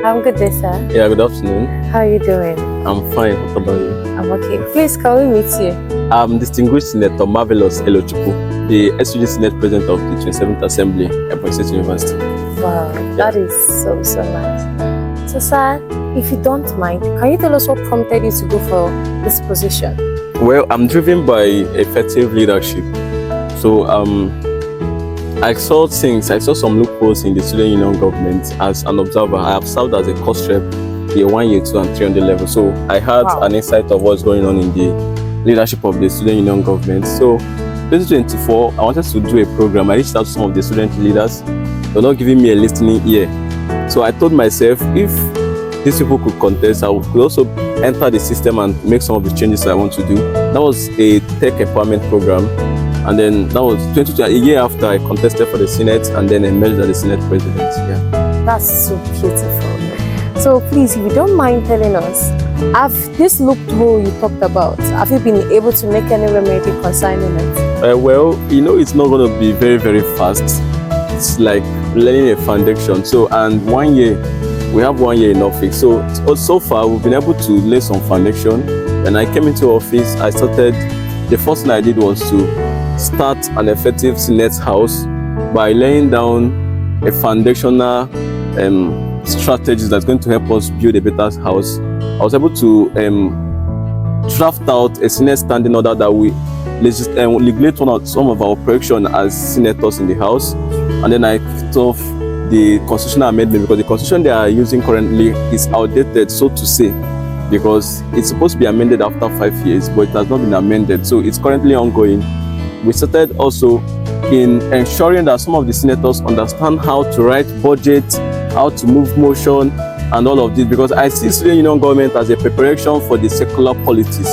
I'm good day, sir. Yeah, good afternoon. How are you doing? I'm fine. What about you? I'm okay. Please, can we meet you? I'm Distinguished Senator Marvelous Elochukwu, the SUG Senate President of the 27th Assembly, Ebonyi State University. Wow, that is so nice. So, sir, if you don't mind, can you tell us what prompted you to go for this position? Well, I'm driven by effective leadership. So, I saw some loopholes in the student union government as an observer. I have served as a cost rep year 1, year 2, and 3 on the level. So I had an insight of what's going on in the leadership of the student union government. So 2024, I wanted to do a program. I reached out to some of the student leaders. They were not giving me a listening ear. So I told myself, if these people could contest, I could also enter the system and make some of the changes I want to do. That was a tech empowerment program. And then that was a year after I contested for the Senate and then emerged as the Senate President. Yeah. That's so beautiful. So please, if you don't mind telling us, have this loophole you talked about, have you been able to make any remedy concerning it? Well, it's not going to be very, very fast. It's like learning a foundation. So, and 1 year, we have 1 year in office. So far, we've been able to lay some foundation. When I came into office, the first thing I did was to start an effective Senate house by laying down a foundational strategies that's going to help us build a better house. I was able to draft out a Senate standing order that we regulate some of our operation as senators in the house, and then I kicked off the constitutional amendment because the constitution they are using currently is outdated, so to say, because it's supposed to be amended after 5 years, but it has not been amended, so it's currently ongoing. We started also in ensuring that some of the senators understand how to write budget, how to move motion, and all of this, because I see student union government as a preparation for the secular politics.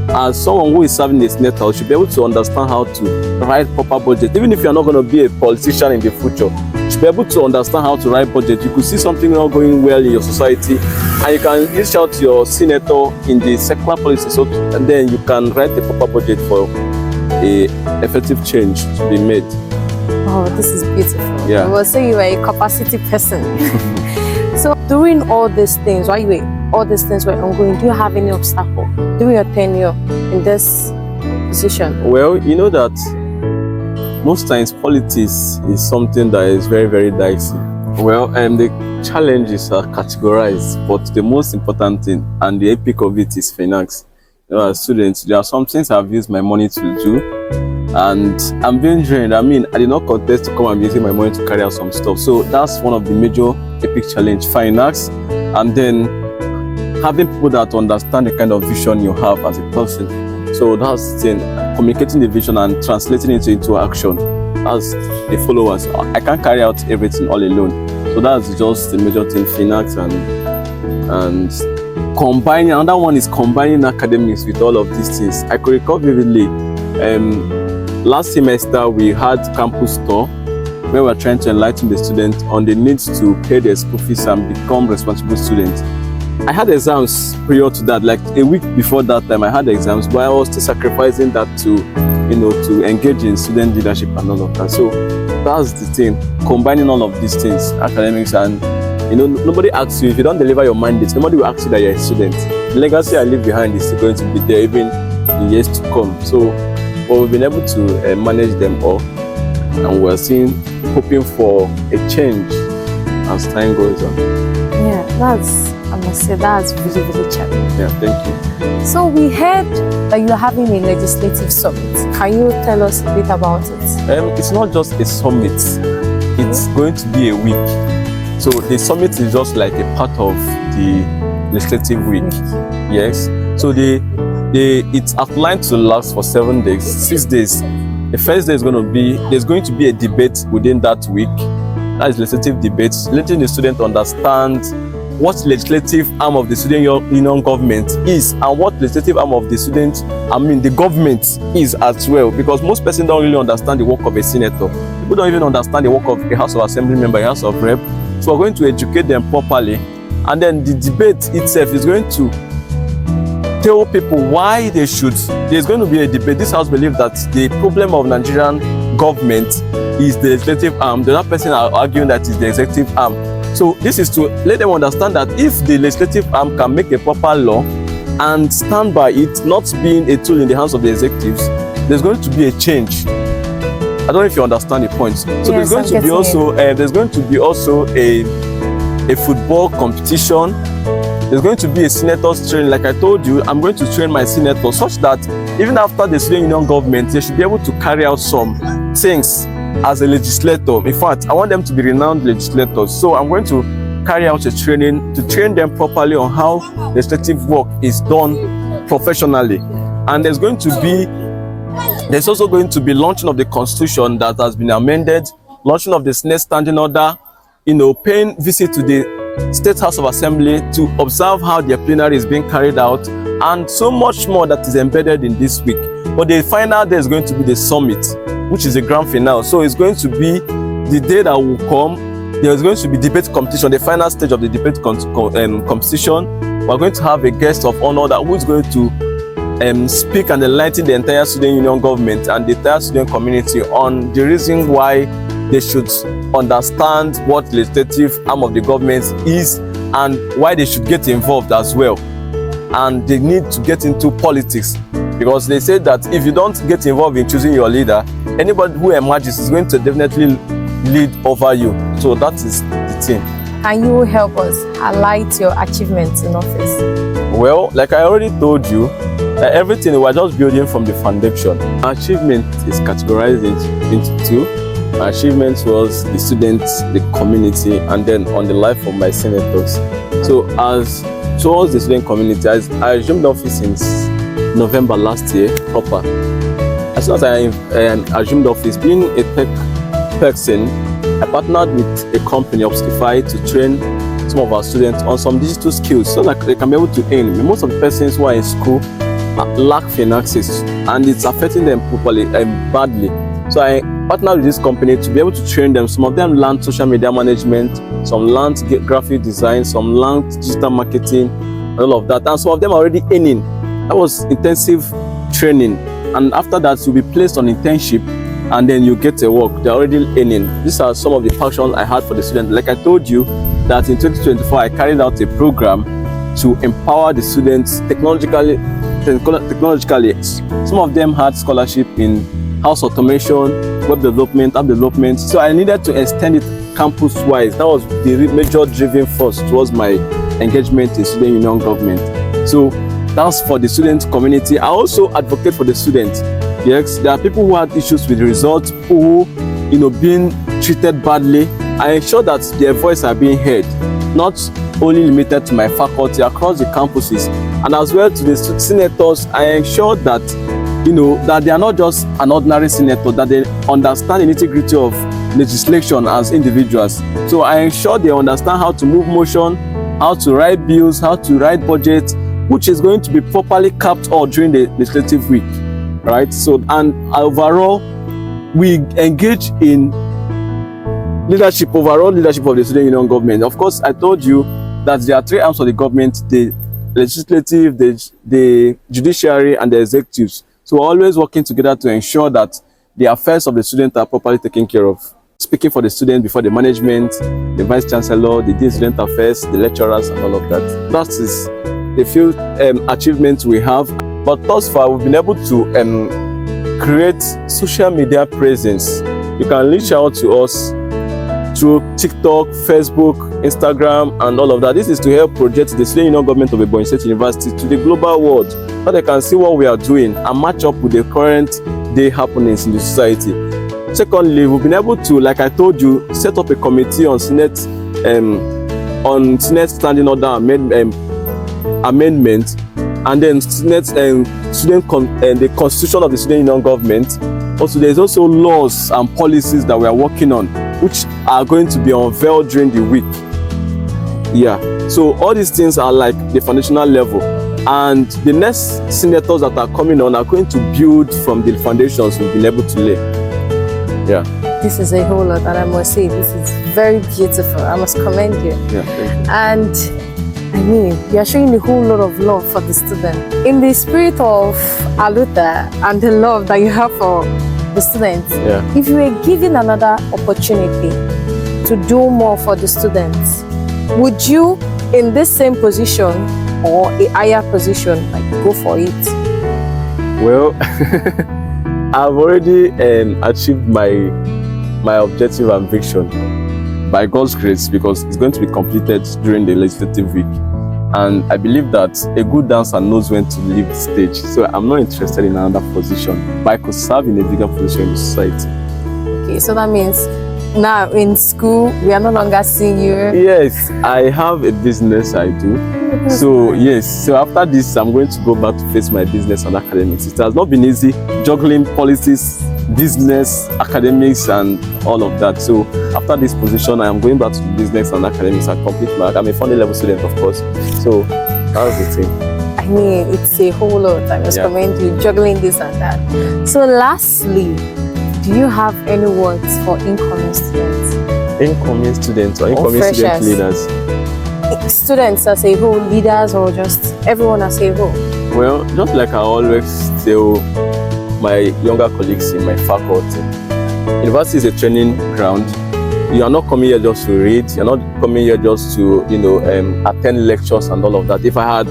As someone who is serving the Senate House, should be able to understand how to write proper budget. Even if you're not going to be a politician in the future, you should be able to understand how to write budget. You could see something not going well in your society, and you can reach out to your senator in the secular policy, and then you can write a proper budget for a effective change to be made. Oh, this is beautiful. Yeah. I will say you are a capacity person. So during all these things, all these things were ongoing, do you have any obstacle during your tenure in this position? Well, you know that most times politics is something that is very, very dicey. Well, the challenges are categorized, but the most important thing and the epic of it is finance. As students, there are some things I've used my money to do, and I'm being drained. I mean, I did not contest to come and be using my money to carry out some stuff. So that's one of the major epic challenge, finance, and then having people that understand the kind of vision you have as a person. So that's the thing, communicating the vision and translating it into action as the followers. I can't carry out everything all alone. So that's just the major thing, finance and combining. Another one is combining academics with all of these things. I could recall vividly, last semester we had campus tour where we were trying to enlighten the students on the needs to pay their school fees and become responsible students. I had exams prior to that, like a week before that time I had exams, but I was still sacrificing that to engage in student leadership and all of that. So that's the thing, combining all of these things, academics and nobody asks you if you don't deliver your mandates. Nobody will ask you that you're a student. The legacy I leave behind is still going to be there even in years to come. So, but we've been able to manage them all, and we're hoping for a change as time goes on. Yeah, I must say, that's really, really challenging. Yeah, thank you. So we heard that you're having a legislative summit. Can you tell us a bit about it? It's not just a summit. It's going to be a week. So the summit is just like a part of the legislative week. Yes. So it's outlined to last for 7 days, 6 days. The first day there's going to be a debate within that week. That is legislative debate, letting the student understand what legislative arm of the student union government is and what legislative arm of the government is as well. Because most persons don't really understand the work of a senator. People don't even understand the work of a House of Assembly member, a House of Rep. So we're going to educate them properly, and then the debate itself is going to tell people why there's going to be a debate. This house believes that the problem of Nigerian government is the legislative arm. The other person are arguing that it's the executive arm. So this is to let them understand that if the legislative arm can make a proper law and stand by it not being a tool in the hands of the executives, there's going to be a change. I don't know if you understand the point. So yes, there's going to be also a football competition. There's going to be a senator's training. Like I told you, I'm going to train my senator such that even after the student union government, they should be able to carry out some things as a legislator. In fact, I want them to be renowned legislators. So I'm going to carry out a training to train them properly on how legislative work is done professionally. And there's also going to be launching of the constitution that has been amended, launching of the Senate standing order, paying visit to the State House of Assembly to observe how their plenary is being carried out, and so much more that is embedded in this week. But the final day is going to be the summit, which is the grand finale. So it's going to be the day that will come. There's going to be debate competition, the final stage of the debate competition. We're going to have a guest of honor who is going to speak and enlighten the entire student union government and the entire student community on the reason why they should understand what the legislative arm of the government is and why they should get involved as well. And they need to get into politics, because they say that if you don't get involved in choosing your leader, anybody who emerges is going to definitely lead over you. So that is the thing. Can you help us highlight your achievements in office? Well, like I already told you, everything we're just building from the foundation. Our achievement is categorized into two. My achievement was the students, the community, and then on the life of my senators. So as towards the student community, I assumed office in November last year, proper. As soon as I assumed office, being a tech person, I partnered with a company, Upskify, to train some of our students on some digital skills so that they can be able to earn. Most of the persons who are in school lack finances, and it's affecting them properly and badly. So I partnered with this company to be able to train them. Some of them learned social media management, some learned graphic design, some learned digital marketing, and all of that. And some of them are already earning. That was intensive training. And after that, you'll be placed on internship, and then you get a work. They're already earning. These are some of the passions I had for the students. Like I told you, that in 2024, I carried out a program to empower the students technologically. Some of them had scholarship in house automation, web development, app development. So I needed to extend it campus-wise. That was the major driving force towards my engagement in student union government. So that's for the student community. I also advocate for the students. Yes, there are people who had issues with the results, people who, being treated badly. I ensure that their voice are being heard, not only limited to my faculty across the campuses, and as well to the senators. I ensure that that they are not just an ordinary senator, that they understand the nitty-gritty of legislation as individuals. So I ensure they understand how to move motion, how to write bills, how to write budgets, which is going to be properly capped all during the legislative week, right? So, and overall, we engage in overall leadership of the student union government. Of course, I told you that there are three arms of the government: the legislative, the judiciary, and the executives. So we're always working together to ensure that the affairs of the student are properly taken care of. Speaking for the student before the management, the vice chancellor, the dean of student affairs, the lecturers, and all of that. That is the few achievements we have. But thus far, we've been able to create social media presence. You can reach out to us through TikTok, Facebook, Instagram, and all of that. This is to help project the student union government of Ebonyi State University to the global world, so they can see what we are doing and match up with the current day happenings in the society. Secondly, we've been able to, like I told you, set up a committee on Senate standing order amendment, and then the constitution of the student union government. Also, there's also laws and policies that we are working on, which are going to be unveiled during the week. Yeah, so all these things are like the foundational level, and the next senators that are coming on are going to build from the foundations we've been able to lay. Yeah. This is a whole lot, and I must say this is very beautiful. I must commend you. Yeah, thank you. And I mean, you are showing a whole lot of love for the student. In the spirit of Aluta and the love that you have for the students, yeah. If you were given another opportunity to do more for the students, would you, in this same position or a higher position, like go for it? Well, I've already achieved my objective and vision by God's grace, because it's going to be completed during the legislative week. And I believe that a good dancer knows when to leave the stage. So I'm not interested in another position, but I could serve in a bigger position in the society. Okay, so that means now in school, we are no longer seeing you. Yes, I have a business I do. So yes, so after this, I'm going to go back to face my business and academics. It has not been easy juggling politics, business, academics, and all of that. So after this position, I am going back to business and academics and complete my. I'm a funding level student, of course. So that's the thing. I mean, it's a whole lot. I must commend you juggling this and that. So lastly, do you have any words for incoming students? Incoming students or incoming student leaders? Students as a whole, leaders, or just everyone as a whole? Well, just like I always tell my younger colleagues in my faculty, university is a training ground. You are not coming here just to read. You're not coming here just to, attend lectures and all of that. If I had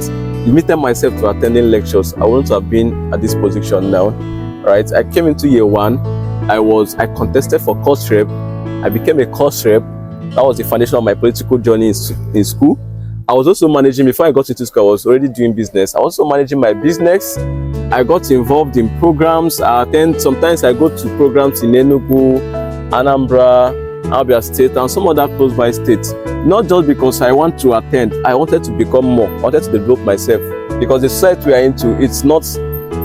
limited myself to attending lectures, I wouldn't have been at this position now, right? I came into year one. I contested for course rep. I became a course rep. That was the foundation of my political journey in school. I was also managing, before I got into school, I was already doing business. I was also managing my business. I got involved in programs. Sometimes I go to programs in Enugu, Anambra, Abia State, and some other close by states. Not just because I want to attend. I wanted to become more. I wanted to develop myself. Because the society we are into,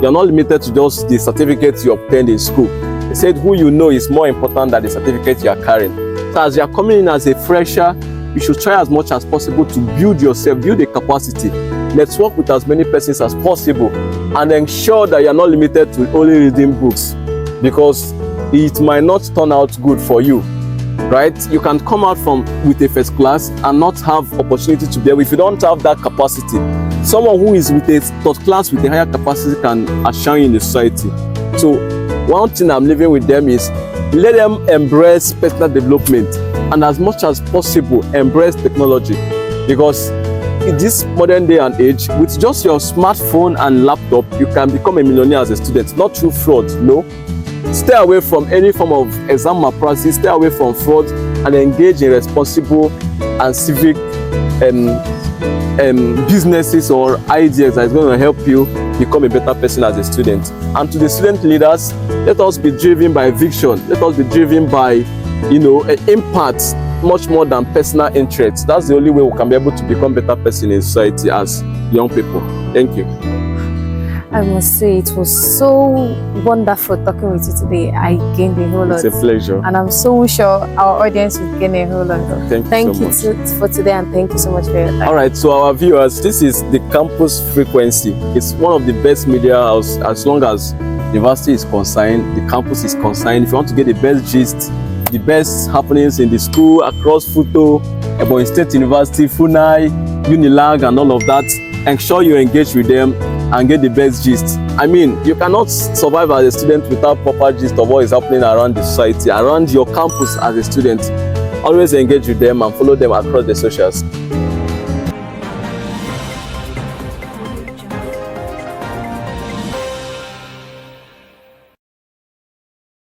you're not limited to just the certificates you obtained in school. They said who you know is more important than the certificate you are carrying. So as you are coming in as a fresher, you should try as much as possible to build yourself, build a capacity. Network with as many persons as possible, and ensure that you are not limited to only reading books, because it might not turn out good for you, right? You can come out with a first class and not have opportunity to be able, if you don't have that capacity. Someone who is with a third class with a higher capacity can outshine you in the society. So one thing I'm leaving with them is, let them embrace personal development, and as much as possible embrace technology, because in this modern day and age, with just your smartphone and laptop, you can become a millionaire as a student, not through fraud. No, stay away from any form of exam malpractice, stay away from fraud, and engage in responsible and civic businesses or ideas that is going to help you become a better person as a student. And to the student leaders, let us be driven by vision. Let us be driven by, impact much more than personal interests. That's the only way we can be able to become better person in society as young people. Thank you. I must say, it was so wonderful talking with you today. I gained a whole lot. It's a pleasure. And I'm so sure our audience will gain a whole lot. Thank you so much for today, and thank you so much for your time. All right, so our viewers, this is the Campus Frequency. It's one of the best media as long as university is concerned, the campus is concerned. If you want to get the best gist, the best happenings in the school, across Futo, Ebonyi State University, Funai, Unilag, and all of that, ensure you engage with them and get the best gist. I mean, you cannot survive as a student without proper gist of what is happening around the society, around your campus as a student. Always engage with them and follow them across the socials.